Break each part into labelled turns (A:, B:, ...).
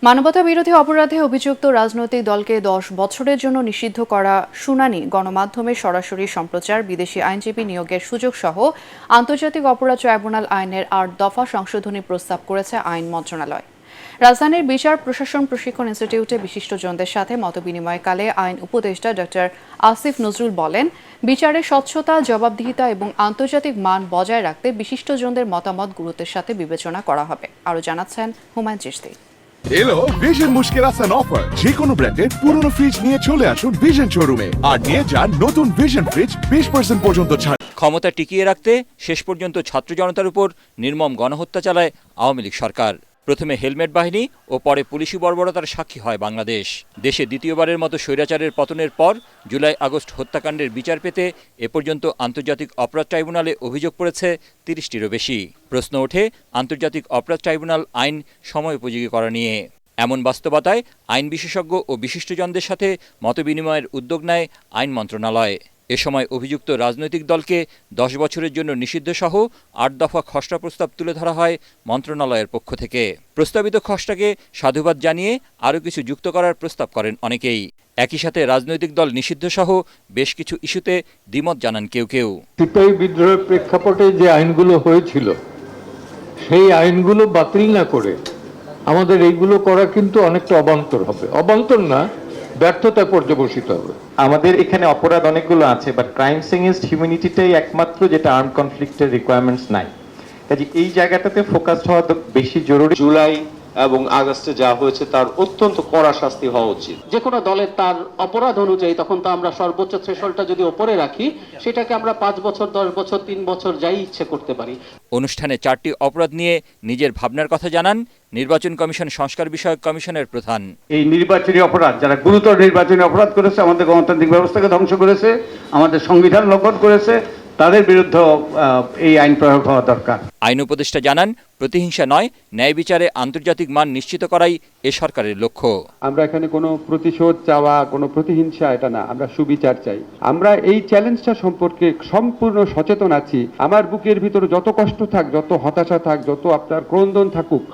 A: মানবতা বিরোধী অপরাধে অভিযুক্ত রাজনৈতিক দলকে 10 বছরের জন্য নিষিদ্ধ করা, শুনানি, গণমাধ্যমে সরাসরি সম্প্রচার, বিদেশি আইনজীবী নিয়োগের সুযোগ সহ আন্তর্জাতিক অপরাধ ট্রাইব্যুনাল আইনের 8 দফা সংশোধনী প্রস্তাব করেছে আইন মন্ত্রণালয়। রাজধানীর বিচার প্রশাসন প্রশিক্ষণ ইনস্টিটিউটে বিশিষ্টজনদের সাথে মতবিনিময়কালে আইন উপদেষ্টা ডক্টর আসিফ নজরুল বলেন, বিচারে স্বচ্ছতা, জবাবদিহিতা এবং আন্তর্জাতিক মান বজায় রাখতে বিশিষ্টজনদের মতামত গুরুত্বের সাথে বিবেচনা করা হবে। আরও জানাচ্ছেন হুমায়ুন চিশতি।
B: এলো ভিশন মুশকিল আসান অফার। যে কোনো ব্র্যান্ডের পুরনো ফ্রিজ নিয়ে চলে আসুন ভিশন শোরুমে আর নিয়ে যান নতুন ভিশন ফ্রিজ 20% পর্যন্ত ছাড়।
C: ক্ষমতা টিকিয়ে রাখতে শেষ পর্যন্ত ছাত্র জনতার উপর নির্মম গণহত্যা চালায় আওয়ামী লীগ সরকার। প্রথমে হেলমেট বাহিনী ও পরে পুলিশি বর্বরতার সাক্ষী হয় বাংলাদেশ। দেশে দ্বিতীয়বারের মতো স্বৈরাচারের পতনের পর জুলাই আগস্ট হত্যাকাণ্ডের বিচার পেতে এ পর্যন্ত আন্তর্জাতিক অপরাধ ট্রাইব্যুনালে অভিযোগ পড়েছে 30টিরও বেশি। প্রশ্ন ওঠে আন্তর্জাতিক অপরাধ ট্রাইব্যুনাল আইন সময়োপযোগী করা নিয়ে। এমন বাস্তবতায় আইন বিশেষজ্ঞ ও বিশিষ্টজনদের সাথে মতবিনিময়ের উদ্যোগ নেয় আইন মন্ত্রণালয়। এ সময় অভিযুক্ত রাজনৈতিক দলকে 10 বছরের জন্য নিষিদ্ধসহ 8 দফা খসড়া প্রস্তাব তুলে ধরা হয় মন্ত্রণালয়ের পক্ষ থেকে। প্রস্তাবিত খসড়াকে সাধুবাদ জানিয়ে আরও কিছু যুক্ত করার প্রস্তাব করেন অনেকেই। একই সাথে রাজনৈতিক দল নিষিদ্ধসহ বেশ কিছু ইস্যুতে দ্বিমত জানান কেউ কেউ।
D: সিপাহী বিদ্রোহের প্রেক্ষাপটে যে আইনগুলো হয়েছিল সেই আইনগুলো বাতিল না করে আমাদের এইগুলো করা কিন্তু অনেকটা অবান্তর হবে। অবান্তর না, ব্যর্থতা পর্যবসিত হবে।
E: আমাদের এখানে অপরাধ অনেকগুলো আছে, বাট ক্রাইমস এগেইনস্ট হিউম্যানিটিটাই একমাত্র যেটা আর্ম কনফ্লিক্টের রিকোয়ারমেন্টস নাই। কাজে এই জায়গাটাতে ফোকাসড হওয়া বেশি জরুরি।
F: জুলাই এবং আগস্টে যা হয়েছে তার অত্যন্ত কড়া শাস্তি হওয়া উচিত।
G: যে কোনো দলের তার অপরাধ অনুযায়ী তখন তো আমরা সর্বোচ্চ থ্রেশহোল্ডটা যদি উপরে রাখি, সেটাকে আমরা 5 বছর, 10 বছর, 3 বছর যাই ইচ্ছে করতে পারি।
C: অনুষ্ঠানে 4টি অপরাধ নিয়ে নিজের ভাবনার কথা জানান নির্বাচন কমিশন সংস্কার বিষয়ক কমিশনের প্রধান।
H: এই নির্বাচনী অপরাধ, যারা গুরুতর নির্বাচনী অপরাধ করেছে, আমাদের গণতান্ত্রিক ব্যবস্থাকে ধ্বংস করেছে, আমাদের সংবিধান লঙ্ঘন করেছে, তাদের বিরুদ্ধে এই আইন প্রয়োগ হওয়া দরকার।
C: আইন উপদেষ্টা জানান, প্রতিহিংসা নয়, ন্যায় বিচারে আন্তর্জাতিক মান নিশ্চিত করাই এ সরকারের লক্ষ্য।
I: আমরা এখানে কোনো প্রতিশোধ চাওয়া, কোনো প্রতিহিংসা এটা না, আমরা সুবিচার চাই। আমরা এই চ্যালেঞ্জটা সম্পর্কে সম্পূর্ণ সচেতন আছি। আমার বুকের ভিতরে যত কষ্ট থাক, যত হতাশা থাক, যত আপনার ক্রন্দন থাকুক,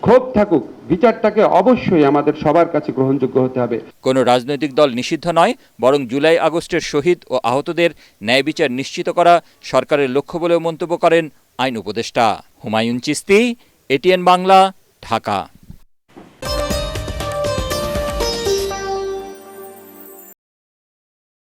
I: ক্ষোভ থাকুক, বিচারটাকে অবশ্যই আমাদের সবার কাছে গ্রহণযোগ্য হতে হবে।
C: কোনো রাজনৈতিক দল নিষিদ্ধ নয়, বরং জুলাই আগস্টের শহীদ ও আহতদের ন্যায় বিচার নিশ্চিত করা সরকারের লক্ষ্য বলেও মন্তব্য করেন আইন উপদেষ্টা। হুমায়ুন চিশতি, এটিএন বাংলা, ঢাকা।